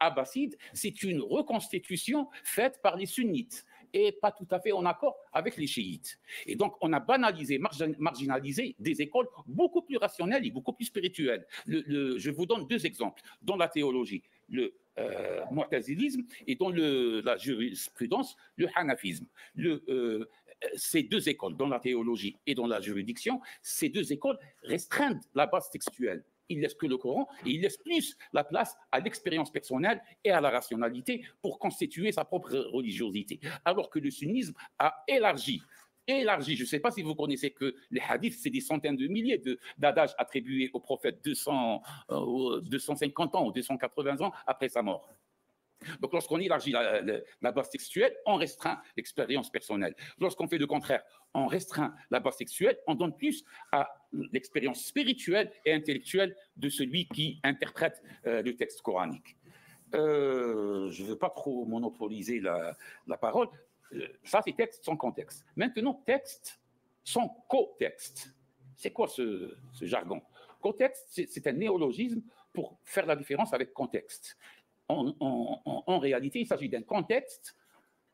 abbasside, c'est une reconstitution faite par les sunnites et pas tout à fait en accord avec les chiites. Et donc, on a banalisé, marginalisé des écoles beaucoup plus rationnelles et beaucoup plus spirituelles. Je vous donne deux exemples. Dans la théologie, le mu'tazilisme, et dans la jurisprudence, le hanafisme. Ces deux écoles, dans la théologie et dans la juridiction, ces deux écoles restreignent la base textuelle. Ils laissent que le Coran et ils laissent plus la place à l'expérience personnelle et à la rationalité pour constituer sa propre religiosité. Alors que le sunnisme a élargi. Je ne sais pas si vous connaissez que les hadiths, c'est des centaines de milliers d'adages attribués au prophète 250 ans ou 280 ans après sa mort. Donc, lorsqu'on élargit la base textuelle, on restreint l'expérience personnelle. Lorsqu'on fait le contraire, on restreint la base textuelle, on donne plus à l'expérience spirituelle et intellectuelle de celui qui interprète le texte coranique. Je ne veux pas trop monopoliser la parole. Ça, c'est texte sans contexte. Maintenant, texte sans co-texte. C'est quoi ce jargon? Co-texte, c'est un néologisme pour faire la différence avec contexte. En réalité, il s'agit d'un contexte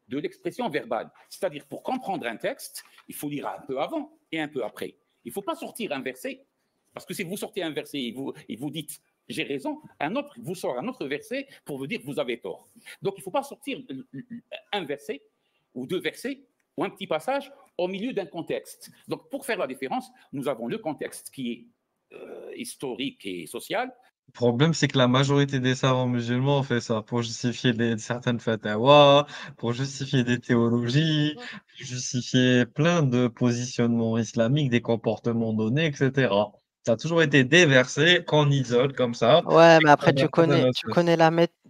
de l'expression verbale. C'est-à-dire, pour comprendre un texte, il faut lire un peu avant et un peu après. Il ne faut pas sortir un verset, parce que si vous sortez un verset et vous dites « j'ai raison », un autre vous sort un autre verset pour vous dire « vous avez tort ». Donc, il ne faut pas sortir un verset ou deux versets ou un petit passage au milieu d'un contexte. Donc, pour faire la différence, nous avons le contexte qui est historique et social. Le problème, c'est que la majorité des savants musulmans ont fait ça pour justifier certaines fatawas, pour justifier des théologies, justifier plein de positionnements islamiques, des comportements donnés, etc. Ça a toujours été des versets qu'on isole comme ça Ouais, et mais après, qu'on apporte à notre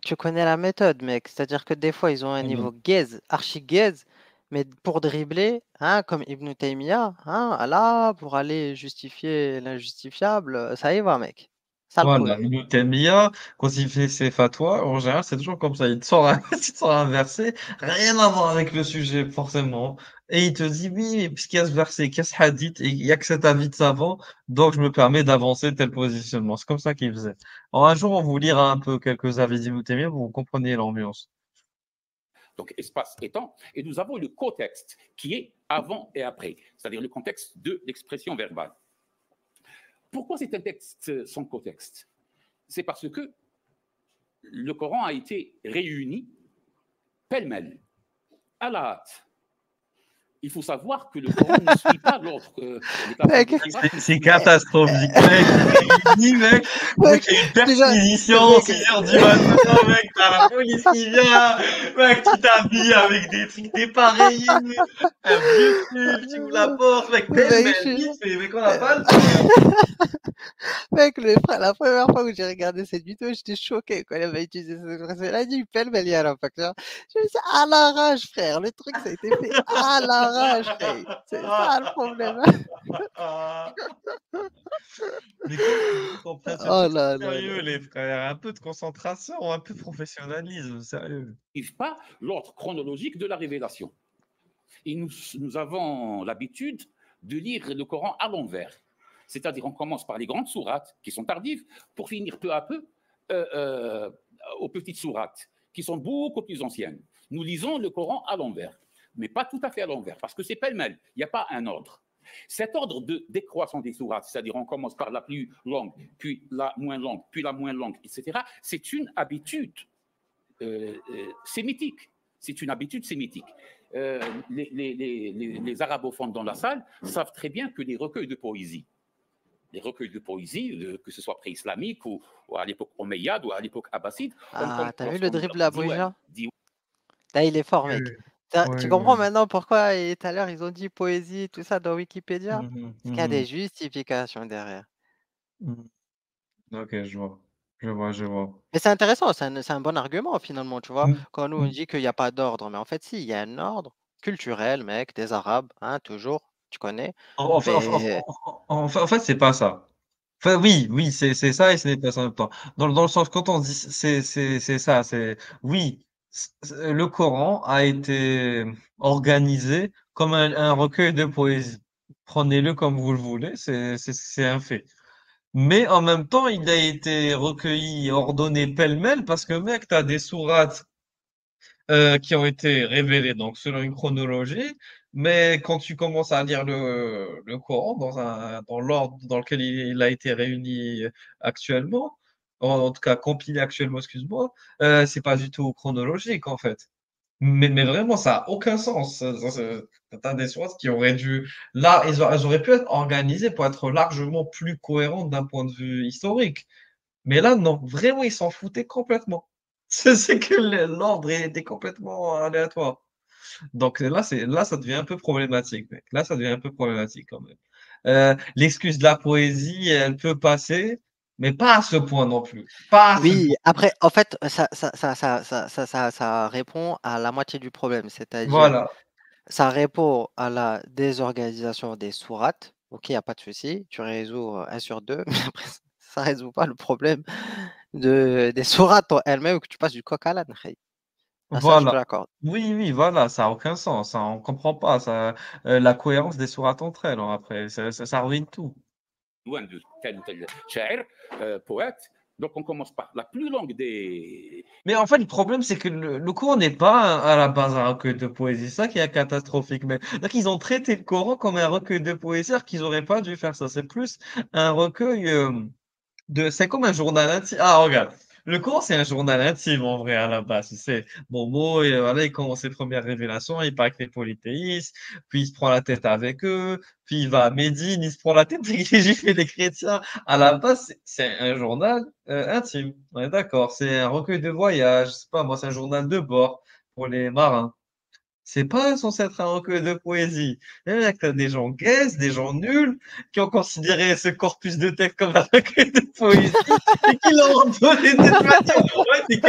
tu connais la méthode, mec. C'est-à-dire que des fois, ils ont un niveau gaze, archi gaze, mais pour dribbler, hein, comme Ibn Taymiyyah, hein, là, pour aller justifier l'injustifiable, ça y va, mec. Ça le Voilà, problème. Ibn Taymiyya, quand il fait ses fatwas, en général, c'est toujours comme ça. Il te sort un, il te sort un verset, rien à voir avec le sujet, forcément. Et il te dit, oui, mais puisqu'il y a ce verset, qu'il y a ce hadith, et il y a que cet avis de savant, donc je me permets d'avancer tel positionnement. C'est comme ça qu'il faisait. Alors, un jour, on vous lira un peu quelques avis d'Ibn Taymiyya, vous comprenez l'ambiance. Donc espace et temps, et nous avons le contexte qui est avant et après, c'est-à-dire le contexte de l'expression verbale. Pourquoi c'est un texte sans contexte? C'est parce que le Coran a été réuni pêle-mêle, à la hâte. Il faut savoir que le Coran ne suit pas l'ordre. C'est catastrophique, mec. Mec, il y a une perquisition, 6 heures du matin, mec, t'as la police qui vient, mec, tu t'habilles avec des trucs dépareillés, un vieux pull, tu ouvres la porte, mec, vite fait, mec, on a pas le temps. Mec, la première fois où j'ai regardé cette vidéo, j'étais choqué quand elle avait utilisé cette expression. Elle a dit pêle-mêle, il y a l'impact. Je me suis dit, à l'arrache, frère. Le truc, ça a été fait à l'arrache, frère. C'est ça le problème. Mais comment qu'on prenne ce Oh truc là là sérieux, là. les frères? Un peu de concentration, un peu de professionnalisme, sérieux. Pas l'ordre chronologique de la révélation. Et nous avons l'habitude de lire le Coran à l'envers. C'est-à-dire, on commence par les grandes sourates, qui sont tardives, pour finir peu à peu aux petites sourates, qui sont beaucoup plus anciennes. Nous lisons le Coran à l'envers, mais pas tout à fait à l'envers, parce que c'est pêle-mêle, il n'y a pas un ordre. Cet ordre de décroissance des sourates, c'est-à-dire on commence par la plus longue, puis la moins longue, puis la moins longue, etc., c'est une habitude sémitique. C'est une habitude sémitique. Les arabophones dans la salle savent très bien que les recueils de poésie, que ce soit pré-islamique ou à l'époque omeyyade ou à l'époque abbasside. Ah, t'as vu le dribble à Bruja? Là, il est fort, mec. Tu Ouais, comprends ouais. maintenant pourquoi tout à l'heure ils ont dit poésie, tout ça dans Wikipédia? Parce qu'il y a des justifications derrière. Ok, je vois. Je vois, je vois. Mais c'est intéressant, c'est un bon argument finalement, tu vois. Mm. Quand nous on dit qu'il n'y a pas d'ordre, mais en fait, si, il y a un ordre culturel, mec, des Arabes, hein, toujours, tu connais. Enfin, Mais en fait, c'est pas ça. Enfin, oui, oui, c'est ça et ce n'est pas ça en même temps. Dans le sens, quand on dit c'est ça, c'est oui, le Coran a été organisé comme un recueil de poésie. Prenez-le comme vous le voulez, c'est un fait. Mais en même temps, il a été recueilli et ordonné pêle-mêle parce que, mec, t'as des sourates qui ont été révélées donc selon une chronologie. Mais quand tu commences à lire le Coran dans l'ordre dans lequel il a été réuni actuellement, en tout cas compilé actuellement, excuse-moi, c'est pas du tout chronologique en fait. Mais vraiment, ça a aucun sens. T'as des sources qui auraient dû, là, elles auraient pu être organisées pour être largement plus cohérentes d'un point de vue historique. Mais là, non, vraiment, ils s'en foutaient complètement. C'est que l'ordre il était complètement aléatoire. Donc là, ça devient un peu problématique, mec. Là, ça devient un peu problématique quand même. L'excuse de la poésie, elle peut passer, mais pas à ce point non plus. Pas à ce Oui, point. après, en fait, ça répond à la moitié du problème, c'est-à-dire, Voilà, ça répond à la désorganisation des sourates. Ok, il n'y a pas de souci, tu résous 1 sur 2, mais après, ça résout pas le problème des sourates en elles-mêmes que tu passes du coq à l'âne. Khay. Ah, ça, je te voilà. l'accorde. Oui, oui, voilà, ça a aucun sens. Ça, on comprend pas ça, la cohérence des sourates entre elles. Hein, après, ça ruine tout. loin de tel ou tel sha'ir, poète. Donc on commence par la plus longue des... Mais en fait, le problème, c'est que le Coran n'est pas à la base un recueil de poésie. C'est ça qui est catastrophique. Mais donc, ils ont traité le Coran comme un recueil de poésie, alors qu'ils auraient pas dû faire ça. C'est plus un recueil c'est comme un journal intime. Ah, regarde. Le Coran, c'est un journal intime, en vrai, à la base. C'est Momo, et voilà, il commence ses premières révélations, il parle avec les polythéistes, puis il se prend la tête avec eux, puis il va à Médine, il se prend la tête avec les juifs et les chrétiens. À la base, c'est un journal intime. On est d'accord. C'est un recueil de voyage. Je sais pas, moi, c'est un journal de bord pour les marins. C'est pas censé être un recueil de poésie. Et là, t'as des gens gays, des gens nuls, qui ont considéré ce corpus de texte comme un recueil de poésie et qui l'ont donné de cette manière. Ouais, c'est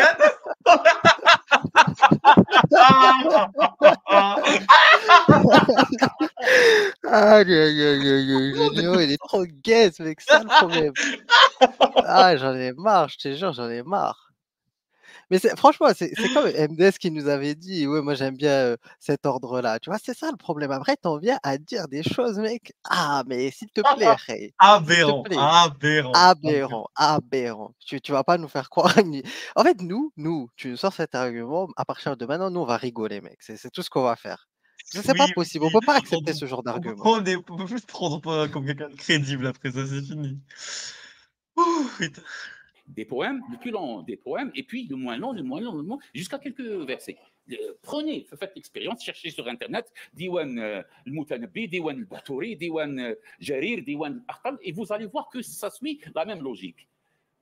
Aïe, aïe, aïe, aïe, aïe, le Néo, il est trop gay, mec, c'est ça le problème. Ah, j'en ai marre, je te jure, j'en ai marre. Mais franchement, c'est comme MDS qui nous avait dit, ouais, moi j'aime bien cet ordre-là. Tu vois, c'est ça le problème. Après, t'en viens à dire des choses, mec. Ah, mais s'il te plaît, hey, s'il te aberrant, plaît. aberrant, aberrant. Aberrant, aberrant. Tu vas pas nous faire croire. En fait, tu nous sors cet argument, à partir de maintenant, nous, on va rigoler, mec. C'est tout ce qu'on va faire. Parce que c'est pas Oui, possible. On oui. peut pas On, accepter ce genre d'argument. on peut plus te prendre comme quelqu'un de crédible après ça, c'est fini. Ouh, putain. des poèmes, le plus long des poèmes, et puis le moins long, le moins long, le moins, jusqu'à quelques versets. Prenez, faites l'expérience, cherchez sur Internet, Diwan al-Mutanabbi, Diwan al-Bahtouri, Diwan Jarir, Diwan al-Akhtal, et vous allez voir que ça suit la même logique.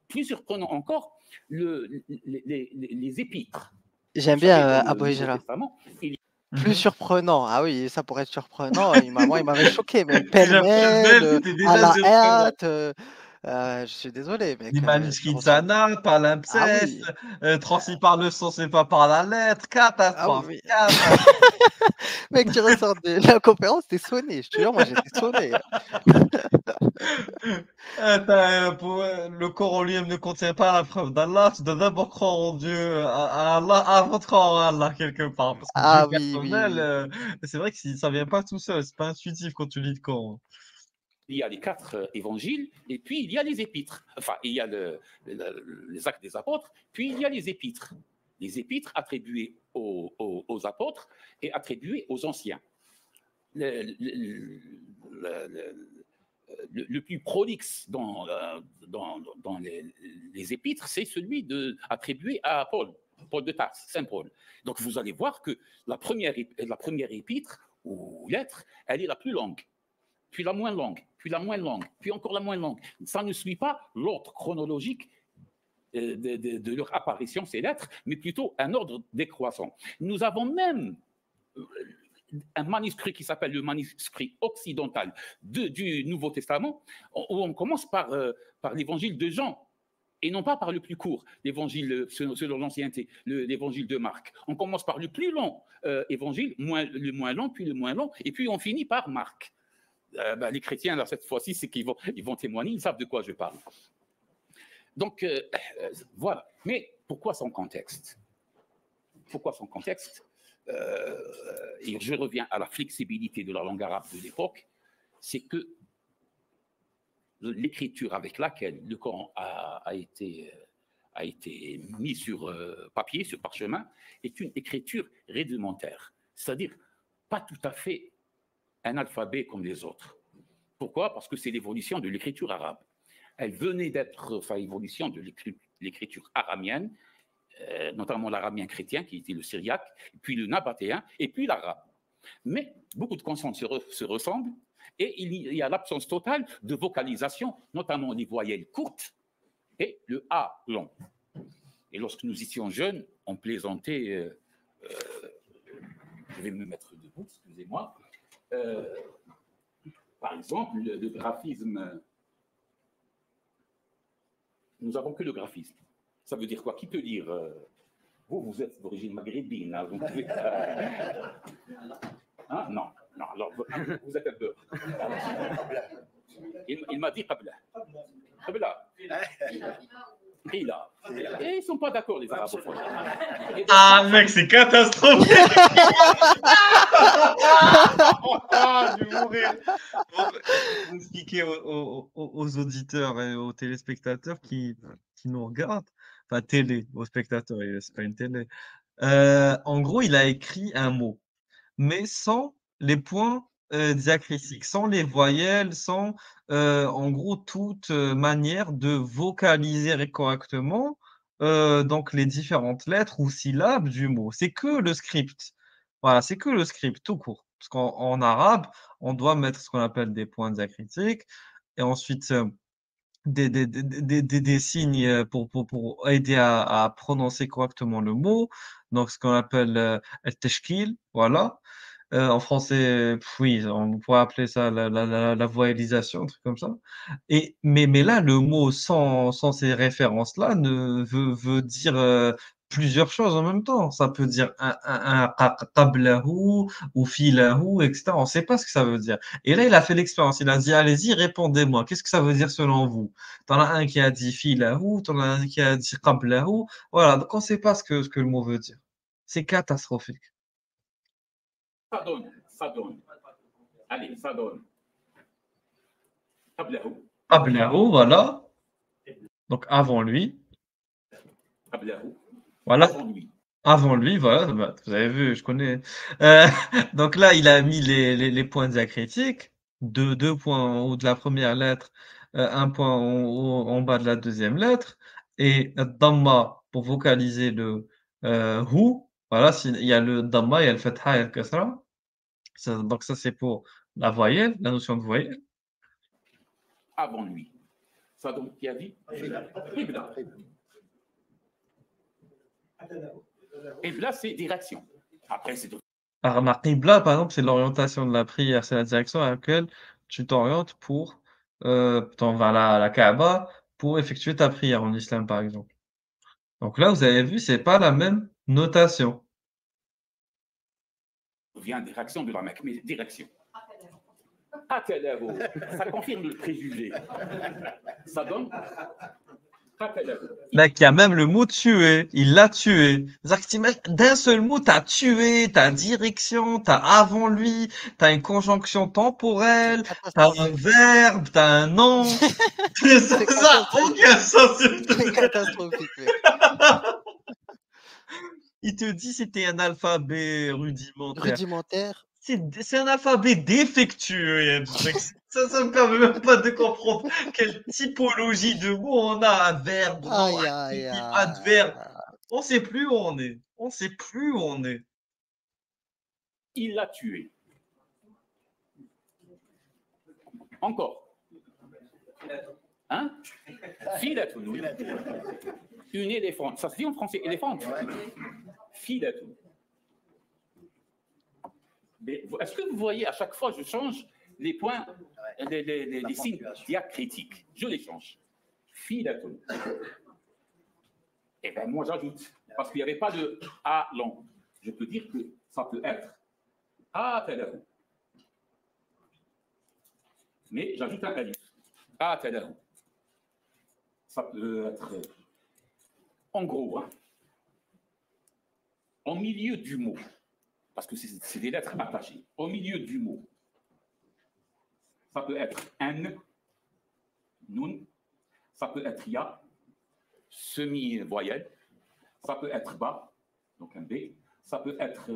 Plus surprenant encore, les épîtres. J'aime Vous savez, bien dans le Abu Nouveau Hijra. Testament, il Plus Mhm. surprenant. Ah oui, ça pourrait être surprenant. Moi, il m'avait choqué, même Déjà, pêle-mêle, pêle-mêle, c'était à déjà la surprenant. hâte. Je suis désolé, Les mec. Tu manuscrits de ressors. Sana, Ah palimpseste, oui. transmis par le sens et pas par la lettre. Ah Catastrophe, oui. catastrophe. Mec, tu ressors de la conférence, t'es sonné. Je te jure, moi, j'étais sonné. Le Coran lui-même ne contient pas la preuve d'Allah. Tu dois d'abord croire en Dieu, à Allah, avant de croire en Allah quelque part. Parce que Dieu Ah oui, oui, personnel, oui. c'est vrai que ça vient pas tout seul. C'est pas intuitif quand tu lis le Coran. il y a les 4 évangiles, et puis il y a les épîtres. Enfin, il y a les actes des apôtres, puis il y a les épîtres. Les épîtres attribués aux apôtres et attribués aux anciens. Le, le- le- le plus prolixe dans les épîtres, c'est celui attribué à Paul, Paul de Tarse, Saint Paul. Donc vous allez voir que la première épître ou lettre, elle est la plus longue, puis la moins longue, puis la moins longue, puis encore la moins longue. Ça ne suit pas l'ordre chronologique de leur apparition, ces lettres, mais plutôt un ordre décroissant. Nous avons même un manuscrit qui s'appelle le manuscrit occidental du Nouveau Testament, où on commence par l'évangile de Jean, et non pas par le plus court, l'évangile selon l'ancienneté, l'évangile de Marc. On commence par le plus long évangile, le moins long, puis le moins long, et puis on finit par Marc. Les chrétiens, là, cette fois-ci, c'est qu'ils vont témoigner, ils savent de quoi je parle. Donc, voilà. Mais pourquoi son contexte? Pourquoi son contexte Et je reviens à la flexibilité de la langue arabe de l'époque, c'est que l'écriture avec laquelle le Coran a été mis sur papier, sur parchemin, est une écriture rudimentaire, c'est-à-dire pas tout à fait un alphabet comme les autres. Pourquoi? Parce que c'est l'évolution de l'écriture arabe. Elle venait d'être, enfin, l'évolution de l'écriture aramienne, notamment l'aramien chrétien, qui était le syriaque, puis le nabatéen, et puis l'arabe. Mais beaucoup de consonnes se ressemblent, et il y a l'absence totale de vocalisation, notamment les voyelles courtes et le A long. Et lorsque nous étions jeunes, on plaisantait, je vais me mettre debout, excusez-moi, par exemple, le graphisme, nous n'avons que le graphisme. Ça veut dire quoi? Qui peut dire vous êtes d'origine maghrébine, hein, vous pouvez... Hein? Non, non, alors vous êtes un beurre. Il m'a dit Qabla. Qabla. Qila. Et ils ne sont pas d'accord, les arabophones. Ah, mec, c'est catastrophique! Je vais mourir. Vous expliquer aux auditeurs et aux téléspectateurs qui nous regardent, enfin, aux spectateurs, c'est pas une télé. En gros, il a écrit un mot, mais sans les points diacritiques, sans les voyelles, sans en gros toute manière de vocaliser correctement donc les différentes lettres ou syllabes du mot. C'est que le script. Voilà, c'est que le script tout court. Parce qu'en arabe, on doit mettre ce qu'on appelle des points diacritiques et ensuite des signes pour aider à prononcer correctement le mot. Donc, ce qu'on appelle el-teshkil, voilà. En français, oui, on pourrait appeler ça la voyalisation, un truc comme ça. Mais là, le mot sans ces références-là veut dire plusieurs choses en même temps. Ça peut dire un qablahu ou filahu, etc. On ne sait pas ce que ça veut dire. Et là, il a fait l'expérience. Il a dit, allez-y, répondez-moi. Qu'est-ce que ça veut dire selon vous? T'en as un qui a dit filahu, t'en as un qui a dit qablahu. Voilà, donc on ne sait pas ce que le mot veut dire. C'est catastrophique. Ça donne. Allez, ça donne. Qablahu. Qablahu, voilà. Donc avant lui. Qablahu. Voilà. Avant lui. Avant lui, voilà. Bah, vous avez vu, je connais. Donc là, il a mis les points diacritiques. Deux points en haut de la première lettre, un point en bas de la deuxième lettre. Et Dhamma pour vocaliser le hu. Voilà, il y a le Dhamma, il y a le Fatha, il y a le Kasra. Donc ça, c'est pour la voyelle, la notion de voyelle. Avant lui. Ça donc, qui a dit Qibla. Qibla, c'est direction. Après, c'est tout. Alors, la Qibla, par exemple, c'est l'orientation de la prière, c'est la direction à laquelle tu t'orientes pour, t'en vas à la Kaaba pour effectuer ta prière en islam, par exemple. Donc là, vous avez vu, c'est pas la même notation. Vient direction de la Mecque, mais direction. Ça confirme le préjugé. Ça donne. Mec, il y a même le mot tuer. Il l'a tué. C'est-à-dire que t'imagines, d'un seul mot, t'as tué, t'as direction, t'as avant lui, t'as une conjonction temporelle, t'as un verbe, t'as un nom. Ça n'a aucun sens. C'est catastrophique, mec. Il te dit c'était un alphabet rudimentaire. Rudimentaire. C'est un alphabet défectueux, Yann. Ça me permet même pas de comprendre quelle typologie de mots on a. Un verbe, non, adverbe. On sait plus où on est. On sait plus où on est. Il l'a tué. Encore. Hein? Filatou. Une éléphante. Ça se dit en français, éléphante. Filatou. Est-ce que vous voyez, à chaque fois, je change les points, les signes diacritiques. Je les change. Filatou. Eh bien, moi, j'ajoute. Parce qu'il n'y avait pas de A long. Je peux dire que ça peut être A talahu. Mais j'ajoute un alif. A talahu. Ça peut être. En gros, hein, au milieu du mot, parce que c'est des lettres attachées, au milieu du mot, ça peut être un Noun, ça peut être ya, semi-voyelle, ça peut être ba, donc un B, ça peut être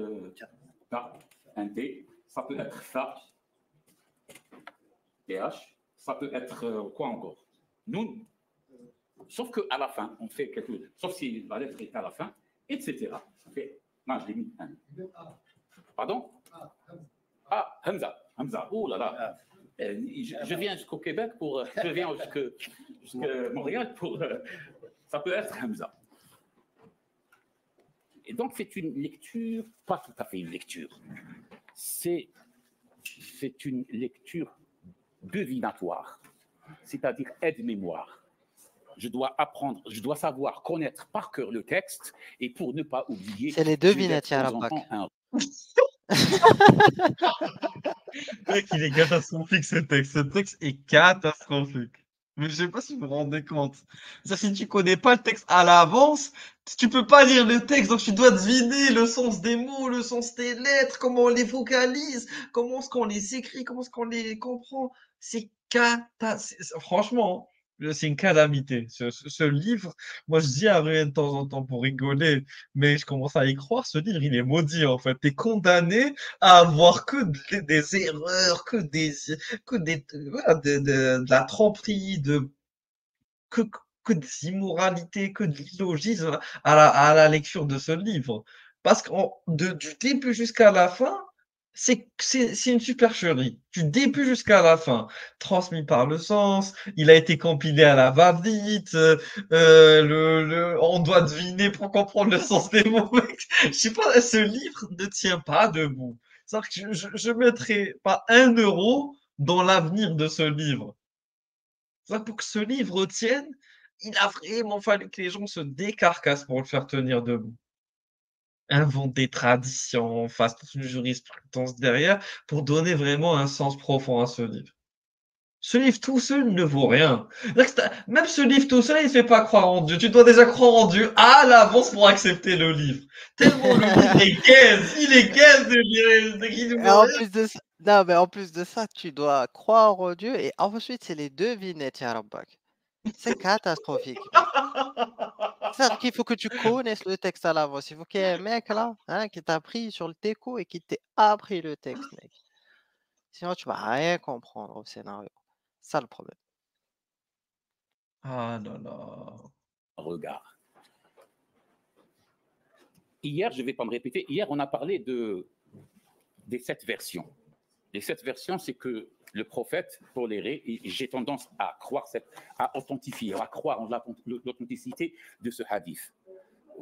ta, un T, ça peut être tha, TH, ça peut être quoi encore? Noun, sauf qu'à la fin, on fait quelque chose, sauf si la lettre est à la fin, etc. Ça fait, non, je l'ai mis un. Pardon? Ah, Hamza. Hamza. Oh là là. Je viens jusqu'au Québec pour. Je viens jusqu'à Montréal pour. Ça peut être Hamza. Et donc, c'est une lecture, pas tout à fait une lecture. C'est une lecture devinatoire, c'est-à-dire aide-mémoire. Je dois apprendre, je dois savoir connaître par cœur le texte et pour ne pas oublier. C'est les devinettes, ya Rabbak. Mec, il est catastrophique ce texte. Ce texte est catastrophique. Mais je sais pas si vous vous rendez compte. Si tu connais pas le texte à l'avance, tu peux pas lire le texte, donc tu dois deviner le sens des mots, le sens des lettres, comment on les vocalise, comment est-ce qu'on les écrit, comment est-ce qu'on les comprend. C'est franchement, c'est une calamité. Ce livre, moi je dis à Ruben de temps en temps pour rigoler, mais je commence à y croire. Ce livre, il est maudit en fait. T'es condamné à avoir que des erreurs, voilà, de la tromperie, que, que des immoralités, que de l'illogisme à la lecture de ce livre. Parce que du début jusqu'à la fin, c'est une supercherie. Du début jusqu'à la fin, transmis par le sens, il a été compilé à la va-vite, on doit deviner pour comprendre le sens des mots. Je sais pas, ce livre ne tient pas debout. C'est-à-dire que je mettrai pas 1 euro dans l'avenir de ce livre. Pour que ce livre tienne, il a vraiment fallu que les gens se décarcassent pour le faire tenir debout. Inventent des traditions, fassent toute une jurisprudence derrière pour donner vraiment un sens profond à ce livre. Ce livre tout seul ne vaut rien. Même ce livre tout seul, il ne fait pas croire en Dieu. Tu dois déjà croire en Dieu à l'avance pour accepter le livre. Tellement le livre est gaze, il est gaze de Et en plus de ça, non, mais en plus de ça, tu dois croire en Dieu et ensuite, c'est les devinettes, ya Rabbak. C'est catastrophique, mec. C'est-à-dire qu'il faut que tu connaisses le texte à l'avance. Il faut qu'il y ait un mec là, hein, qui t'a pris sur le teco et qui t'ait appris le texte, mec. Sinon, tu vas rien comprendre au scénario. C'est ça le problème. Ah là là. Regard. Hier, je ne vais pas me répéter, hier, on a parlé des 7 versions. Les 7 versions, c'est que le prophète toléré, et j'ai tendance à croire, à authentifier, à croire en l'authenticité de ce hadith,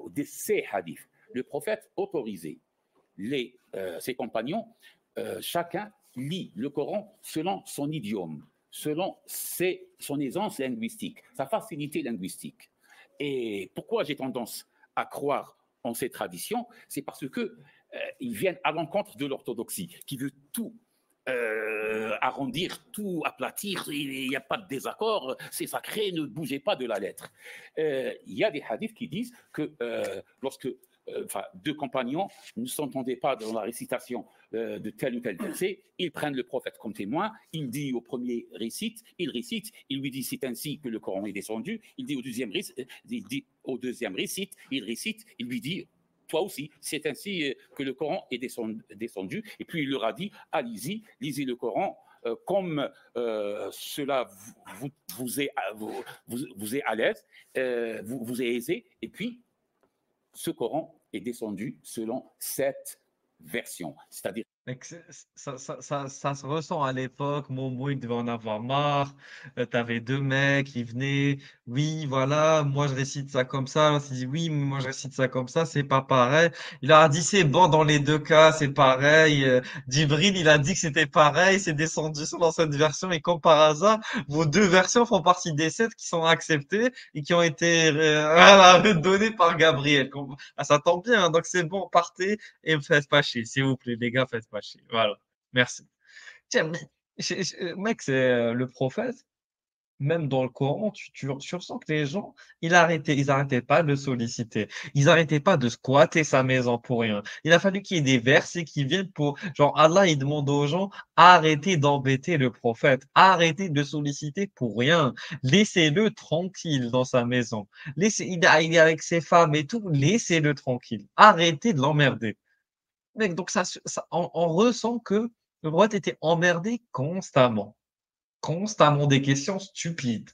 de ces hadiths. Le prophète autorisait ses compagnons, chacun lit le Coran selon son idiome, selon son aisance linguistique, sa facilité linguistique. Et pourquoi j'ai tendance à croire en ces traditions? C'est parce que ils viennent à l'encontre de l'orthodoxie, qui veut tout arrondir, tout aplatir, il n'y a pas de désaccord, c'est sacré, ne bougez pas de la lettre. Il y a des hadiths qui disent que lorsque deux compagnons ne s'entendaient pas dans la récitation de tel ou tel verset, ils prennent le prophète comme témoin, il dit au premier récite, il lui dit c'est ainsi que le Coran est descendu, il dit au deuxième récite, il lui dit toi aussi, c'est ainsi que le Coran est descendu. Et puis il leur a dit, allez-y, lisez le Coran comme cela vous est à l'aise, vous est aisé. Et puis, ce Coran est descendu selon cette version, c'est-à-dire Ça se ressent à l'époque. Momo, il devait en avoir marre. T'avais 2 mecs qui venaient. Oui, voilà, moi je récite ça comme ça. L'autre il dit oui, mais moi je récite ça comme ça. C'est pas pareil. Il a dit c'est bon dans les 2 cas, c'est pareil. Djibril, il a dit que c'était pareil. C'est descendu sur l'ancienne version. Et comme par hasard, vos 2 versions font partie des 7 qui sont acceptées et qui ont été voilà, données par Gabriel. Ah, ça tombe bien. Donc c'est bon, partez. Et me faites pas chier, s'il vous plaît, les gars, faites pas chier. Voilà, merci. Tiens, mec, c'est le prophète. même dans le Coran, tu ressens que les gens, ils arrêtaient pas de le solliciter. Ils arrêtaient pas de squatter sa maison pour rien. Il a fallu qu'il y ait des versets qui viennent pour, genre, Allah, il demande aux gens, arrêtez d'embêter le prophète, arrêtez de le solliciter pour rien. Laissez-le tranquille dans sa maison. Il est avec ses femmes et tout, laissez-le tranquille. Arrêtez de l'emmerder. Mec, donc on ressent que le prophète était emmerdé constamment. Constamment des questions stupides.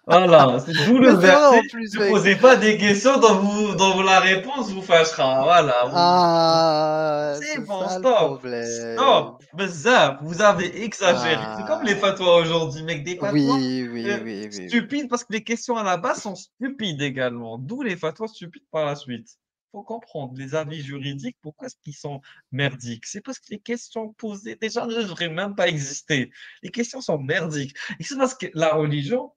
Voilà, c'est d'où le Mais c'est vrai verset. en plus, Ne mec. posez pas des questions dont la réponse vous fâchera. Voilà. Ah, C'est c'est bon, ça le stop. problème. Stop. Bzaf, vous avez exagéré. C'est comme les Ah, fatwas aujourd'hui, mec. Des fatwas oui, oui, oui, oui, oui. stupides parce que les questions à la base sont stupides également. D'où les fatwas stupides par la suite. Faut comprendre les avis juridiques, pourquoi est-ce qu'ils sont merdiques? C'est parce que les questions posées déjà ne devraient même pas exister. Les questions sont merdiques. Et c'est parce que la religion,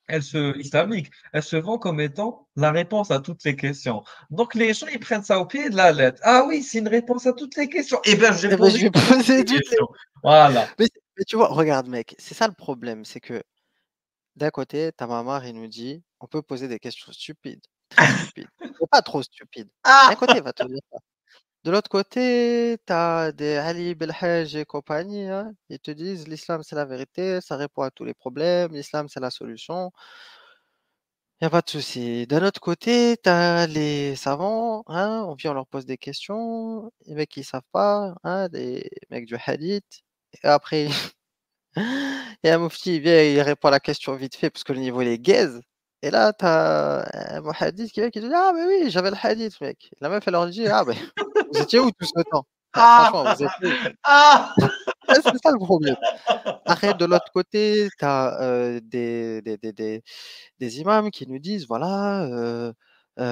islamique, elle se vend comme étant la réponse à toutes les questions. Donc les gens, ils prennent ça au pied de la lettre. Ah oui, c'est une réponse à toutes les questions. Eh bien, je vais Eh ben, poser je vais toutes poser les toutes les. questions. Voilà. Mais tu vois, regarde, mec, c'est ça le problème, c'est que d'un côté, ta maman, il nous dit, on peut poser des questions stupides, très stupides, mais pas trop stupides. D'un Ah! côté, il va te dire ça. De l'autre côté, tu as des Ali Belhaj et compagnie, hein, ils te disent l'islam c'est la vérité, ça répond à tous les problèmes, l'islam c'est la solution, il n'y a pas de souci. D'un autre côté, tu as les savants, hein, on vient, on leur pose des questions, les mecs ils savent pas, hein, des mecs du hadith, et après, il y a un mufti, il vient, il répond à la question vite fait parce que le niveau il est gaze. Et là, tu as un muhaddith qui vient qui te dit: «Ah, mais oui, j'avais le hadith, mec.» La meuf, elle leur dit: «Ah, ben, vous étiez où tout ce temps? Ah! Franchement, vous étiez où?» Ah! Ouais, c'est ça le problème. Après, de l'autre côté, tu as des imams qui nous disent: «Voilà,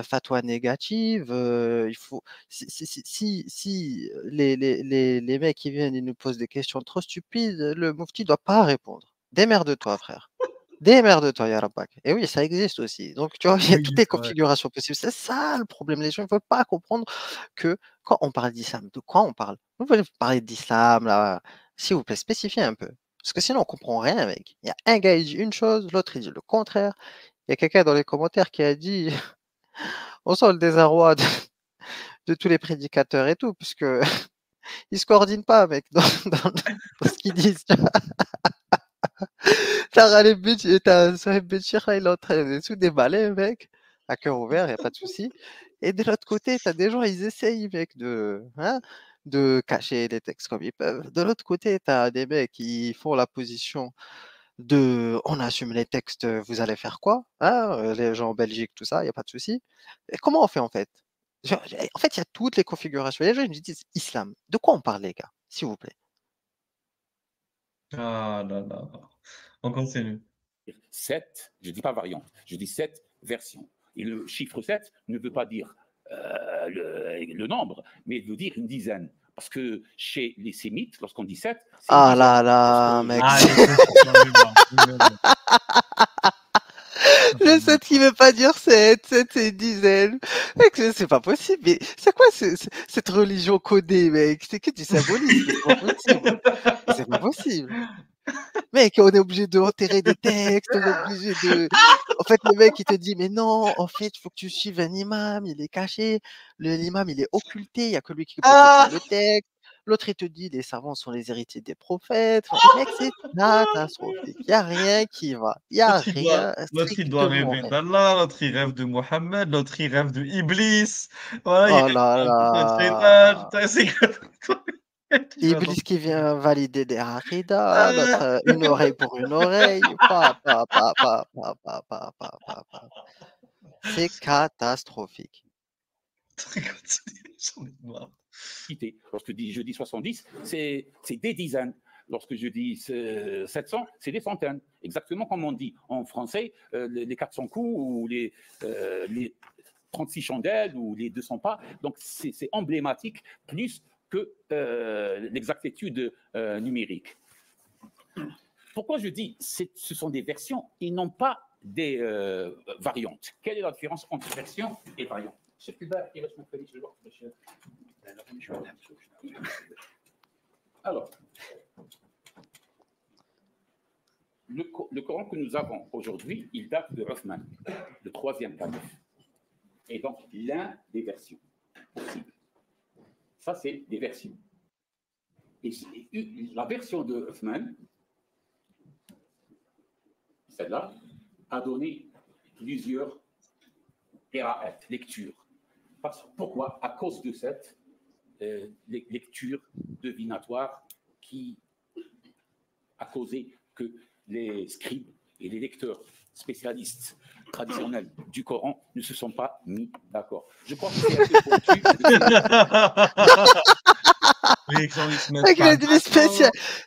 fatwa négative, il faut si les mecs qui viennent, ils nous posent des questions trop stupides, le mufti doit pas répondre. Démerde-toi, frère. Démerde-toi, ya rabbak.» Et oui, ça existe aussi. Donc, tu vois, il y a Oui, toutes les c'est vrai. configurations possibles. C'est ça le problème. Les gens ne veulent pas comprendre que quand on parle d'islam, de quoi on parle? Vous voulez parler d'islam, là, s'il vous plaît, spécifiez un peu. Parce que sinon, on comprend rien, mec. Il y a un gars, il dit une chose, l'autre, il dit le contraire. Il y a quelqu'un dans les commentaires qui a dit on sent le désarroi de tous les prédicateurs et tout, puisque ils se coordinent pas, mec, dans ce qu'ils disent. T'as Ghalib Béchir, t'as Sohaib Béchir, là, il est en train de tout déballer, mec, à cœur ouvert, y a pas de souci. Et de l'autre côté, t'as des gens, ils essayent, mec, de cacher les textes comme ils peuvent. De l'autre côté, t'as des mecs qui font la position de on assume les textes, vous allez faire quoi? Hein, les gens en Belgique, tout ça, il y a pas de souci. Et comment on fait en fait? En fait, il y a toutes les configurations. Les gens ils me disent islam. De quoi on parle, les gars? S'il vous plaît. Ah là là. On continue. 7, je ne dis pas variante, je dis 7 versions. Et le chiffre 7 ne veut pas dire le nombre, mais veut dire une dizaine. Parce que chez les sémites, lorsqu'on dit 7, c'est une Ah dizaine. là là, Lorsque mec, Ah, les sept, j'en ai marre. le 7 qui veut pas dire 7, 7 c'est une dizaine. Mec, c'est pas possible. Mais c'est quoi cette religion codée, mec? C'est que du symbolisme, c'est pas possible. C'est pas possible. Mec, on est obligé d'enterrer des textes, on est obligé de en fait, le mec, il te dit: «Mais non, en fait, il faut que tu suives un imam, il est caché. L'imam, il est occulté, il y a que lui qui peut comprendre Ah! le texte.» L'autre, il te dit: «Les savants sont les héritiers des prophètes.» Enfin, mec, c'est catastrophique. Il y a rien qui va. Il y a rien, L'autre, il doit strictement rêver rien. d'Allah, l'autre, il rêve de Mohammed, l'autre, il rêve de Iblis. Voilà, il Oh rêve là de Shaitan. là! Putain, c'est qui va dans Iblis qui vient valider des aqidas, l'autre, Ah! une oreille pour une oreille. Pa pa pa pa pa pa pa pa pa pa. C'est catastrophique. Continue, j'en ai marre. Lorsque je dis 70, c'est des dizaines. Lorsque je dis 700, c'est des centaines. Exactement comme on dit en français, les 400 coups ou les 36 chandelles ou les 200 pas. Donc, c'est emblématique plus que l'exactitude numérique. Pourquoi je dis ce sont des versions et non pas des variantes? Quelle est la différence entre version et variante? Alors, le Coran que nous avons aujourd'hui, il date de Othman, le troisième calife. Et donc, l'un des versions possibles. Ça, c'est des versions. Et la version de Othman, celle-là, a donné plusieurs lectures. Pourquoi? À cause de cette lecture divinatoire qui a causé que les scribes et les lecteurs spécialistes traditionnels du Coran ne se sont pas mis d'accord. Je crois que c'est un peu pointu.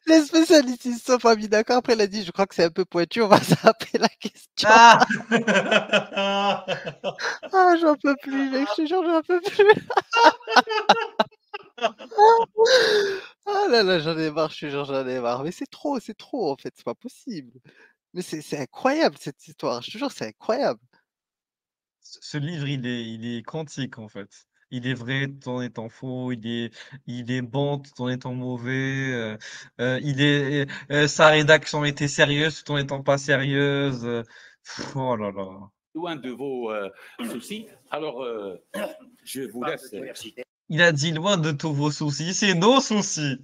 Les spécialistes, ils ne se sont pas mis d'accord. Après, il a dit, je crois que c'est un peu pointu, on va zapper la question. J'en peux plus, mec, je te jure, j'en peux plus. Ah là là, j'en ai marre, je te jure, j'en ai marre. Mais c'est trop, en fait, c'est pas possible. Mais c'est incroyable, cette histoire, je te jure, c'est incroyable. Ce livre, il est quantique, en fait. Il est vrai tout en étant faux, il est bon tout en étant mauvais, sa rédaction était sérieuse tout en étant pas sérieuse. Oh là là. Loin de vos soucis. Alors, je vous laisse. Il a dit loin de tous vos soucis, c'est nos soucis.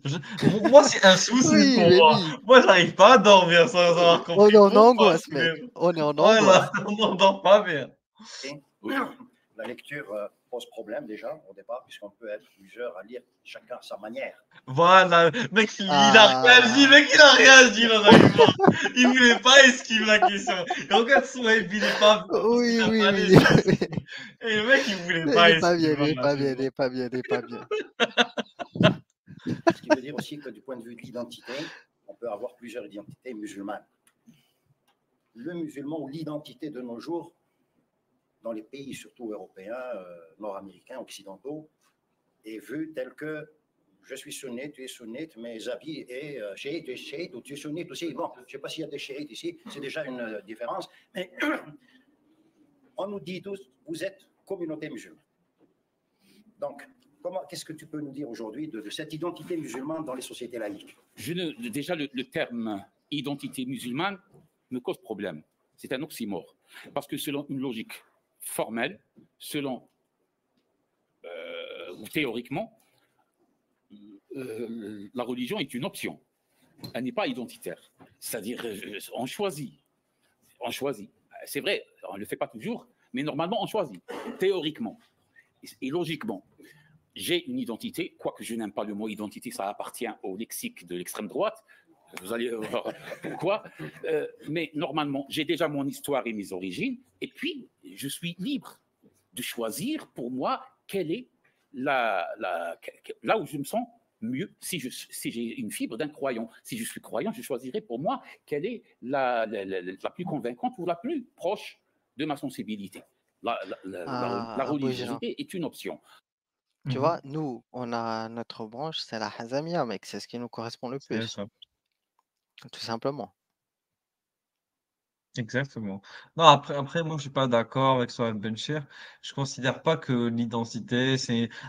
Moi, c'est un souci Oui, pour mais moi. oui. Moi, j'arrive pas à dormir sans avoir compris. On est en pourquoi angoisse, tous mec. les- On est en Voilà, angoisse. on n'entend pas bien. La lecture pose problème déjà au départ, puisqu'on peut être plusieurs à lire chacun à sa manière. Voilà, mec, il a Ah. réagi, mec, il a réagi, il en a eu marre. Il voulait pas esquiver la question. Et regarde son web, il est pas bien. Oui, Il a oui, pas oui. laissé. Et le mec, il voulait Il pas est pas bien, esquiver il est la pas bien, question. il est pas bien, il est pas bien. Ce qui veut dire aussi que du point de vue de l'identité, on peut avoir plusieurs identités musulmanes. Le musulman ou l'identité de nos jours, dans les pays surtout européens, nord-américains, occidentaux, est vue telle que je suis sunnite, tu es sunnite, mes habits et chiite, tu es chiite, ou tu es sunnite aussi. Bon, je ne sais pas s'il y a des chiites ici, c'est déjà une différence, mais on nous dit tous, vous êtes communauté musulmane. Donc, qu'est-ce que tu peux nous dire aujourd'hui de cette identité musulmane dans les sociétés laïques? Déjà, le terme identité musulmane me cause problème. C'est un oxymore. Parce que selon une logique formelle, ou théoriquement, la religion est une option. Elle n'est pas identitaire. C'est-à-dire, on choisit. On choisit. C'est vrai, on ne le fait pas toujours, mais normalement, on choisit. Théoriquement et logiquement. J'ai une identité, quoique je n'aime pas le mot identité, ça appartient au lexique de l'extrême droite. Vous allez voir pourquoi. Mais normalement, j'ai déjà mon histoire et mes origines, et puis je suis libre de choisir pour moi quelle est là où je me sens mieux. Si j'ai une fibre d'un croyant, si je suis croyant, je choisirai pour moi quelle est la plus convaincante ou la plus proche de ma sensibilité. La religiosité est une option. Tu vois, nous, on a notre branche, c'est la Hazamia, mec, c'est ce qui nous correspond le C'est plus, ça. tout simplement. Exactement. Non, après, moi, je suis pas d'accord avec Sohaib Benchir. Je considère pas que l'identité,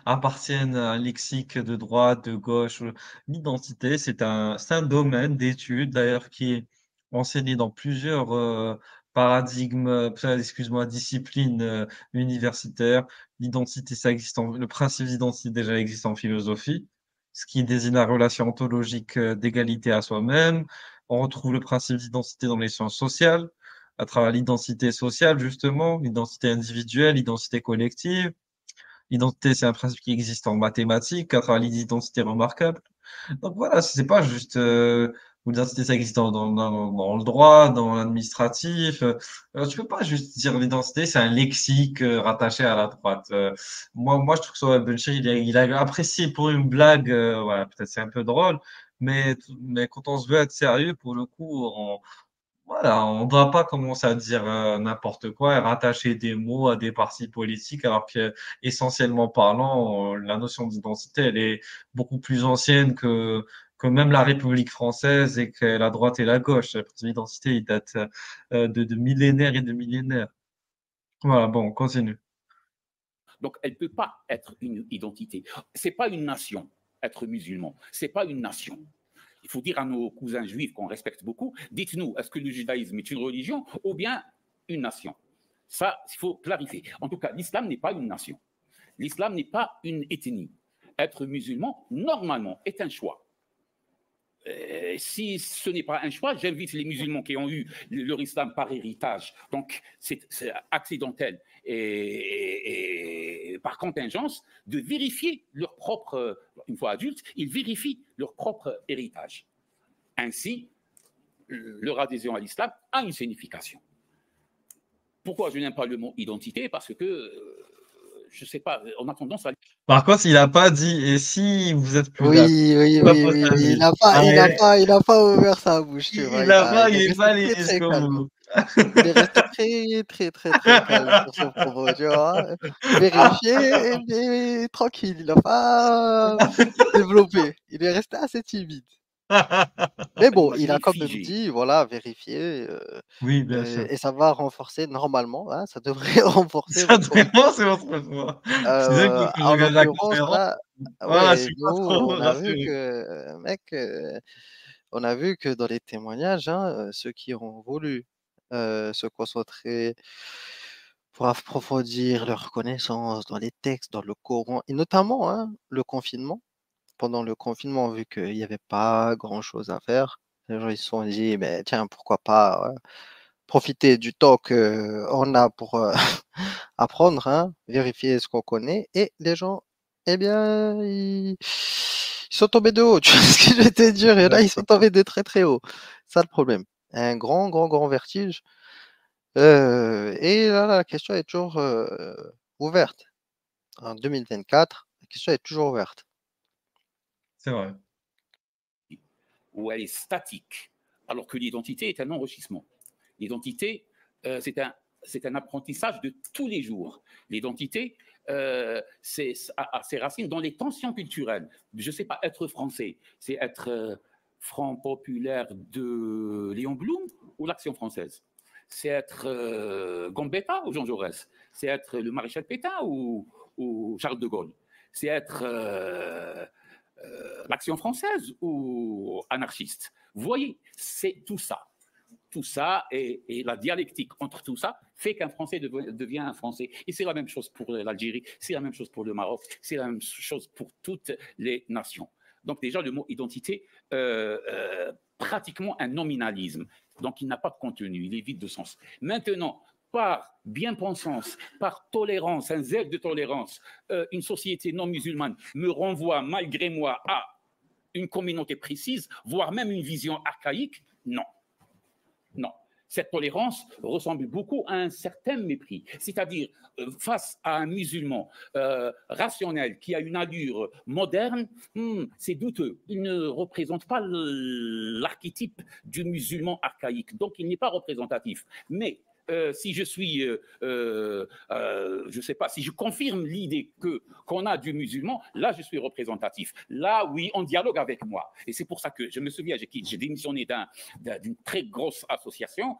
appartienne à un lexique de droite, de gauche. L'identité, c'est un domaine d'études, d'ailleurs, qui est enseigné dans plusieurs paradigmes, excuse-moi, disciplines universitaires. L'identité, le principe d'identité déjà existe en philosophie, ce qui désigne la relation ontologique d'égalité à soi-même. On retrouve le principe d'identité dans les sciences sociales, à travers l'identité sociale, justement, l'identité individuelle, l'identité collective. L'identité, c'est un principe qui existe en mathématiques, à travers l'identité remarquable. Donc voilà, c'est pas juste l'identité, ça existe dans le droit, dans l'administratif. Tu peux pas juste dire l'identité, c'est un lexique rattaché à la droite. Moi, je trouve que Sohaib Benchir, il a apprécié pour une blague, voilà, peut-être c'est un peu drôle, mais quand on se veut être sérieux, pour le coup, voilà, on ne doit pas commencer à dire n'importe quoi et rattacher des mots à des partis politiques, alors que, essentiellement parlant, la notion d'identité, elle est beaucoup plus ancienne que même la République française et que la droite et la gauche. Le principe d'identité, il date de millénaires et de millénaires. Voilà, bon, on continue. Donc, elle ne peut pas être une identité. Ce n'est pas une nation, être musulman. Ce n'est pas une nation. faut dire à nos cousins juifs qu'on respecte beaucoup, dites-nous, est-ce que le judaïsme est une religion ou bien une nation? Ça, il faut clarifier. En tout cas, l'islam n'est pas une nation. L'islam n'est pas une ethnie. Être musulman, normalement, est un choix. Si ce n'est pas un choix, j'invite les musulmans qui ont eu leur islam par héritage, donc c'est accidentel et par contingence, de vérifier leur propre, une fois adultes, ils vérifient leur propre héritage. Ainsi, leur adhésion à l'islam a une signification. Pourquoi je n'aime pas le mot identité? Parce que, je ne sais pas, on a tendance à... Par contre, il n'a pas dit, et si vous êtes plus Oui, d'accord, oui, on va oui, pas oui, oui. s'amuser. Il a pas ouvert sa bouche, tu vois. Il n'a pas, Il il est est resté pas allé très, très jusqu'au calme. bout. Il est resté très, très, très, très calme sur son propos, tu vois. Vérifier, mais tranquille. Il n'a pas développé. Il est resté assez timide. Mais bon, il a Imaginez quand même figé. dit, voilà, vérifier, Oui, bien sûr. et ça va renforcer normalement, hein, ça devrait renforcer Ça votre vraiment, c'est votre foi. Je disais que quand je en regarde la l'occurrence, conférence, là, voilà, je ouais, suis nous, pas trop on a vu rassuré. que, mec, on a vu que dans les témoignages, hein, ceux qui ont voulu, se concentrer pour approfondir leurs connaissances dans les textes, dans le Coran et notamment, hein, le confinement. Pendant le confinement, vu qu'il y avait pas grand-chose à faire, les gens ils se sont dit: «Beh, tiens, pourquoi pas, profiter du temps qu'on a pour, apprendre, hein, vérifier ce qu'on connaît» et les gens, eh bien, ils sont tombés de haut, tu vois ce que je veux te dire? Il y en a, ils sont tombés de très, très haut. C'est ça le problème. Un grand, grand, grand vertige, et là, la question est toujours, ouverte. En 2024, la question est toujours ouverte. C'est vrai. Où elle est statique, alors que l'identité est un enrichissement. L'identité, c'est un apprentissage de tous les jours. L'identité, a ses racines dans les tensions culturelles. Je ne sais pas, être français, c'est être franc populaire de Léon Blum ou l'Action française? C'est être Gambetta ou Jean Jaurès? C'est être le maréchal Pétain ou Charles de Gaulle? C'est être l'Action française ou anarchiste? Vous voyez, c'est tout ça. Tout ça et la dialectique entre tout ça fait qu'un Français devient un Français. Et c'est la même chose pour l'Algérie, c'est la même chose pour le Maroc, c'est la même chose pour toutes les nations. Donc déjà, le mot identité, pratiquement un nominalisme. Donc il n'a pas de contenu, il est vide de sens. Maintenant, par bien-pensance, par tolérance, un zèle de tolérance, une société non musulmane me renvoie malgré moi à une communauté précise, voire même une vision archaïque? Non. Non. Cette tolérance ressemble beaucoup à un certain mépris. C'est-à-dire, face à un musulman rationnel qui a une allure moderne, c'est douteux. Il ne représente pas l'archétype du musulman archaïque. Donc, il n'est pas représentatif. Mais si je suis, je sais pas, si je confirme l'idée qu'on a du musulman, là, je suis représentatif. Là, oui, on dialogue avec moi. Et c'est pour ça que je me souviens, j'ai démissionné d'une très grosse association.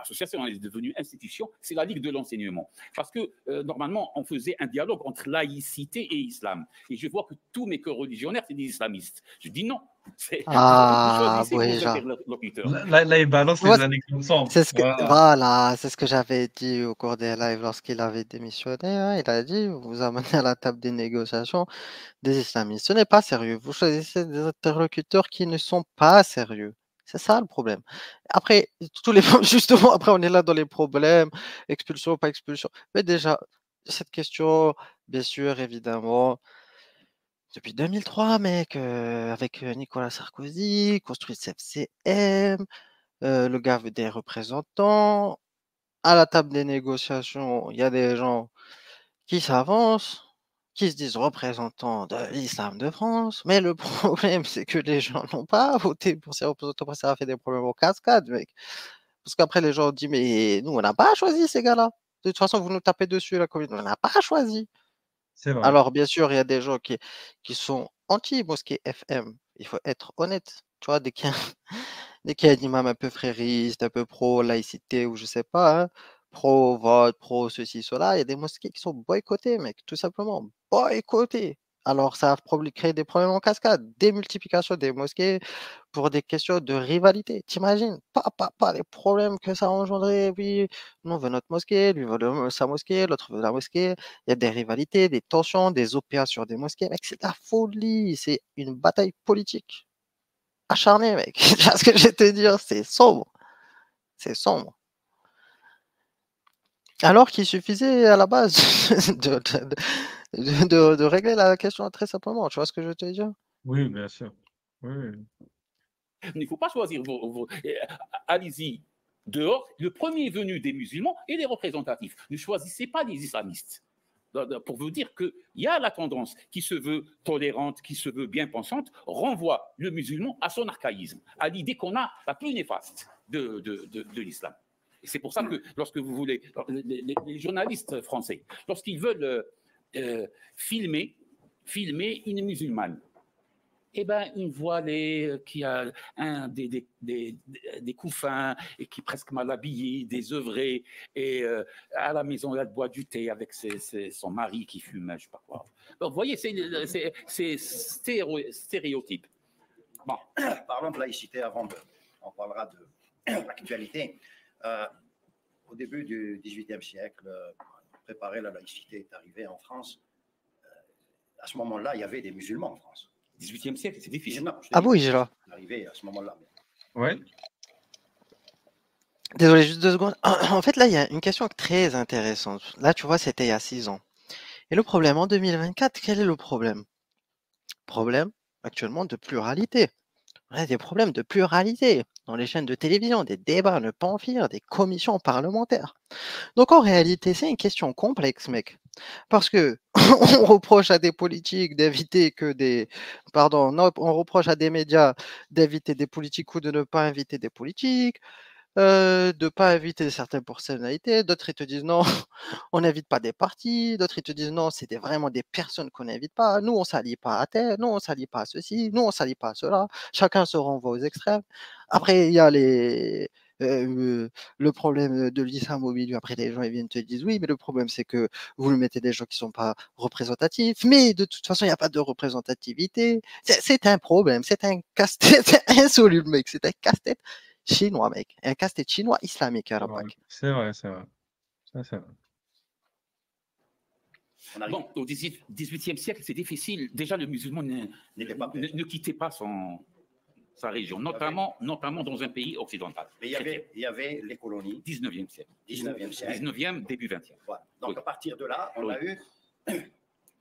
Association, elle est devenue institution. C'est la Ligue de l'enseignement. Parce que normalement, on faisait un dialogue entre laïcité et islam. Et je vois que tous mes co-religionnaires, c'est des islamistes. Je dis non. Vous choisissez vos Déjà. interlocuteurs. Là, il balance Moi, les années ensemble. c'est ce que Voilà. voilà, c'est ce que j'avais dit au cours des lives lorsqu'il avait démissionné, hein. Il a dit: «Vous vous amenez à la table des négociations des islamistes. Ce n'est pas sérieux. Vous choisissez des interlocuteurs qui ne sont pas sérieux». C'est ça le problème. Après, tous les justement, après on est là dans les problèmes, expulsion, pas expulsion. Mais déjà, cette question, bien sûr, évidemment, depuis 2003 mec, avec, Nicolas Sarkozy, construit le CFCM, le gars veut des représentants. À la table des négociations, il y a des gens qui s'avancent, qui se disent représentants de l'islam de France, mais le problème, c'est que les gens n'ont pas voté pour ces représentants. Après, ça a fait des problèmes en cascade, mec. Parce qu'après, les gens disent, mais nous, on n'a pas choisi ces gars-là. De toute façon, vous nous tapez dessus, la communauté. On n'a pas choisi. C'est vrai. Alors, bien sûr, il y a des gens qui sont anti-mosquée FM. Il faut être honnête. Tu vois, dès qu'il y a un imam un peu frériste, un peu pro-laïcité ou je sais pas, hein, pro-vote, pro-ceci, cela, il y a des mosquées qui sont boycottées, mec, tout simplement. Boycottées. Alors, ça va créer des problèmes en cascade, démultiplication des mosquées pour des questions de rivalité. T'imagines? Pas les problèmes que ça engendrait. Oui, nous, on veut notre mosquée, lui veut sa mosquée, l'autre veut la mosquée. Il y a des rivalités, des tensions, des OPA sur des mosquées. Mec, c'est de la folie. C'est une bataille politique acharnée, mec. Tu vois ce que je vais te dire? C'est sombre. C'est sombre. Alors qu'il suffisait à la base de régler la question très simplement. Tu vois ce que je veux te dire? Oui, bien sûr. Oui. Il ne faut pas choisir allez-y dehors. Le premier venu des musulmans et des représentatifs. Ne choisissez pas les islamistes. Pour vous dire qu'il y a la tendance qui se veut tolérante, qui se veut bien pensante, renvoie le musulman à son archaïsme, à l'idée qu'on a la plus néfaste de l'islam. Et c'est pour ça que lorsque vous voulez, les journalistes français, lorsqu'ils veulent filmer une musulmane, eh ben, une voilée qui a des couffins et qui est presque mal habillée, désœuvrée, et à la maison, elle boit du thé avec son mari qui fume, je ne sais pas quoi. Donc, vous voyez, c'est stéréotype. Bon, parlons de laïcité avant on parlera de l'actualité. Au début du XVIIIe siècle, préparer la laïcité est arrivé en France. À ce moment-là, il y avait des musulmans en France. 18e siècle, c'est difficile. Non, Ah oui, j'ai là. Arrivé à ce moment-là. Ouais. Désolé, juste 2 secondes. En fait, là, il y a une question très intéressante. Là, tu vois, c'était il y a 6 ans. Et le problème, en 2024, quel est le problème? Problème, actuellement, de pluralité. On a des problèmes de pluralité dans les chaînes de télévision, des débats à ne pas en finir, des commissions parlementaires. Donc, en réalité, c'est une question complexe, mec. Parce que on reproche à des politiques d'éviter que des... Pardon, non, on reproche à des médias d'éviter des politiques ou de ne pas inviter des politiques. De ne pas inviter certaines personnalités, d'autres ils te disent non, on n'invite pas des partis, d'autres ils te disent non, c'est vraiment des personnes qu'on n'invite pas, nous on ne s'allie pas à tel, nous on ne s'allie pas à ceci, nous on ne s'allie pas à cela, chacun se renvoie aux extrêmes. Après il y a le problème de l'islam au milieu, après les gens ils viennent te dire oui, mais le problème c'est que vous mettez des gens qui ne sont pas représentatifs, mais de toute façon il n'y a pas de représentativité, c'est un problème, c'est un casse-tête, c'est insoluble mec, c'est un casse-tête chinois, mec. Un casse-tête chinois islamique à la PAC. C'est vrai, c'est vrai. Ça, c'est vrai. Bon, au XVIIIe siècle, c'est difficile. Déjà, le musulman ne quittait pas sa région, notamment dans un pays occidental. Mais il y avait les colonies. 19e siècle. 19e siècle. 19e, début 20e. Voilà. Donc, oui. À partir de là,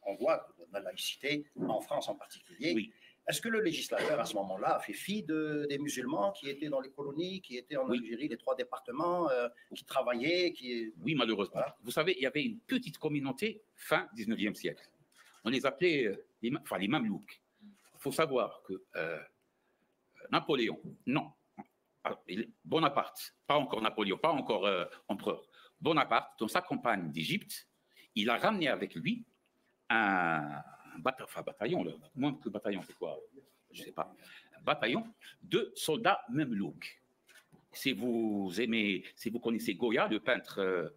on voit la laïcité, en France en particulier. Oui. Est-ce que le législateur, à ce moment-là, a fait fi des musulmans qui étaient dans les colonies, qui étaient en Algérie, les 3 départements, qui travaillaient Oui, malheureusement. Voilà. Vous savez, il y avait une petite communauté fin 19e siècle. On les appelait les Mamelouks. Il faut savoir que Napoléon, non, Bonaparte, pas encore Napoléon, pas encore empereur. Bonaparte, dans sa campagne d'Égypte, il a ramené avec lui un bataillon, moins que bataillon, c'est quoi? Je ne sais pas. Un bataillon de soldats mamelouks. Si vous connaissez Goya, le peintre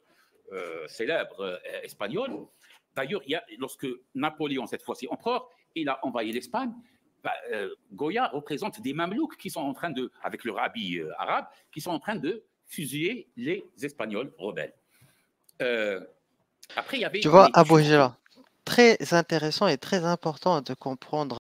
célèbre espagnol, d'ailleurs, lorsque Napoléon, cette fois-ci empereur, il a envahi l'Espagne, Goya représente des mamelouks qui sont en train de, avec leur habit arabe, qui sont en train de fusiller les Espagnols rebelles. Après, il y avait... Tu vois, Abou Hijra, très intéressant et très important de comprendre